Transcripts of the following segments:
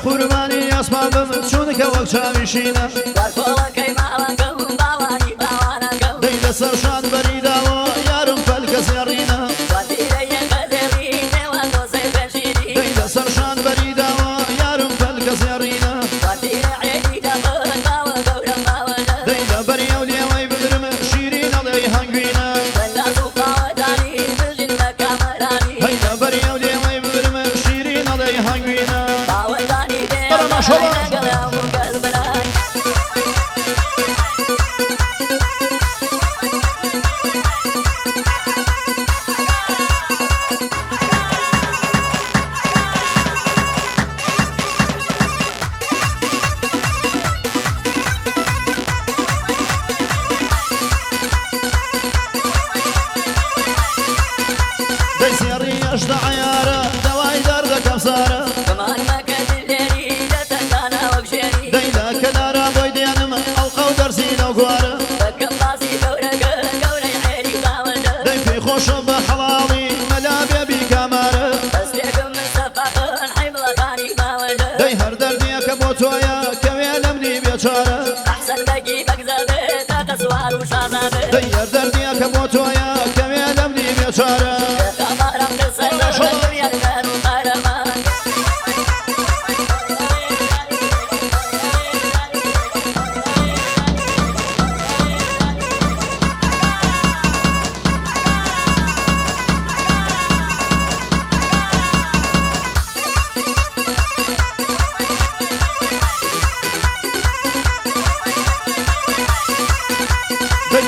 قوربانی ئەسمانم چوونکە وەک چاویشینە دەی لەسەر شان بەریداوە یارم پەلکە زێڕینە دەی لەسەر شان بەریداوە یارم پەلکە زێڕینە دەی لە بەریە و لێوەی بدرم شیرین ئەڵێی هەنگوینە هەی لە بەریە و لێوەی بدرم شیرین ئەڵێی هەنگوینە دەیەر دەردیەکە بۆ تۆیە کەوێ لەمنی بێچارە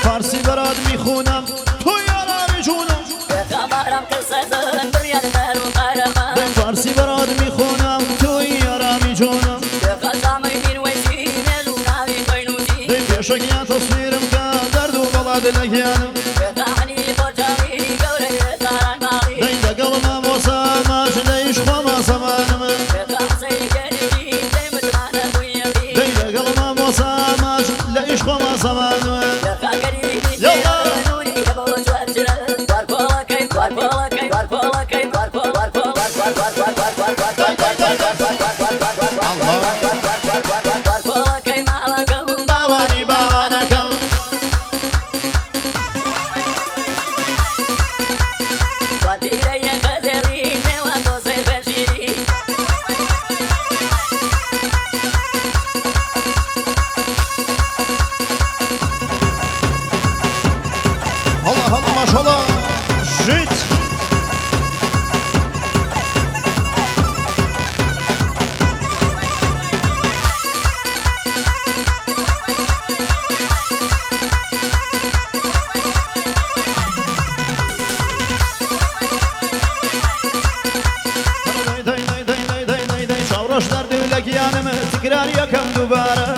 فارسی برات میخونم تو یارمی جونم فارسی برات میخونم تو یارمی جونم پیشگیان تصویرم که درد و بلاد لگیانم دگل ما موسا ماش لیش خما سمانم دگل ما موسا ماش لیش خما سمانم Maşallah, şit. Şavroşlar dövlek yanımı tekrar yakam dubara.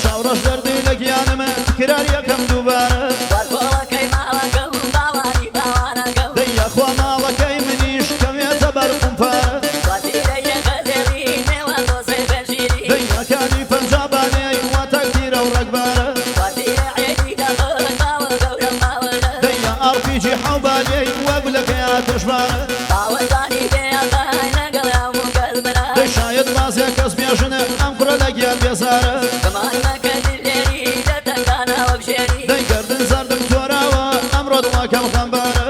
Şavroşlar dövlek yanımı tekrar yakam dubara. Deyya xwa malakay miniş kemiyete berkum para. Deyya kani pencabani wa takdir و رقبara. Deyya arpici حوبالي وابلك يا تشبارة. Dey şayet bazı kasb yaşını amkura da gel bezara. Dey gerdin zardım torava amrod makam khambara.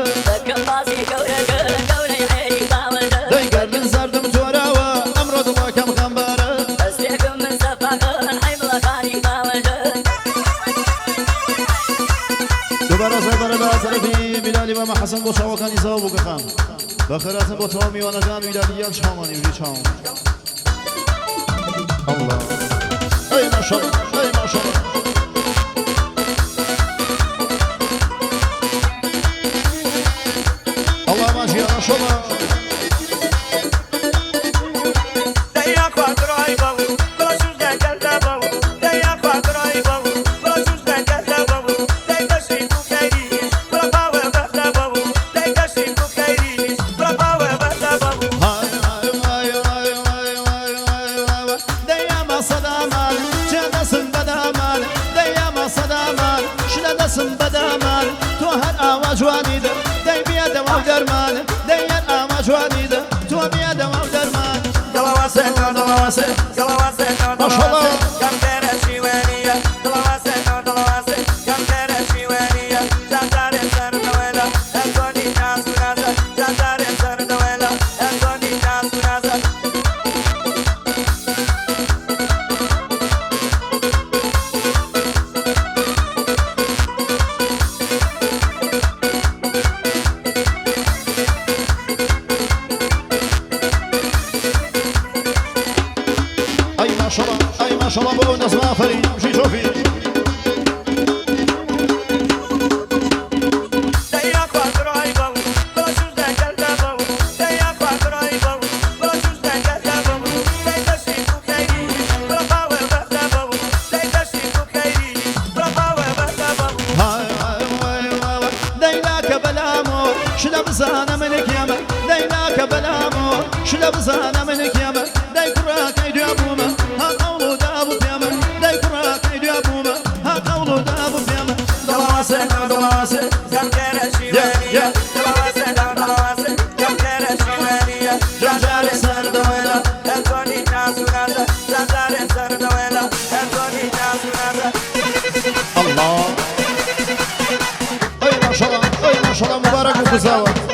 Dey gerdin zardım torava amrod makam khambara. دوباره سربر لا طرفی بلالی و محسن با شواکانی زاو بگخم بخیرات با توامی و نجان بلالیان شامانی ولی شام الله ای ماشالله ای ماشالله الله ماشي ماشالله بزانە منێک ئێمە دەیناکە بەلامەوە شلە بزانە منێک ئێمە دای کوڕاکەی دوێ بوومە ها قەوڵ و دابوو پێمە دای کوڕاکەی دوێ بوومە ها قەوڵ و دابوو پێمە دڵواسێ دڵواسێ زەمکەرەشی وێنیە دڵواسێ دڵواسێ زەمکەرەشی وێنیە جاجارێ سەردەوێنە ئەتۆنی نازوناتە جاجارێ سەردەوێنە ئەتۆنی نازوناتە الله أي ما شاء الله أي ما شاء الله مبارك وكزاوة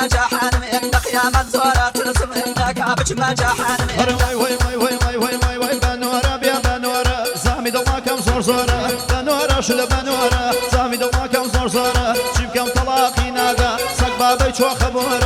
ما جاحان من قيامة زورات رسم هناك عبش ما جاحان من واي واي واي واي واي واي واي واي بنورة بيا بنورة زامي دواكم زور زورة بنورة شل بنورة زامي دواكم زور زورة شيب كم طلاقي ناقة سق بابي شو خبورة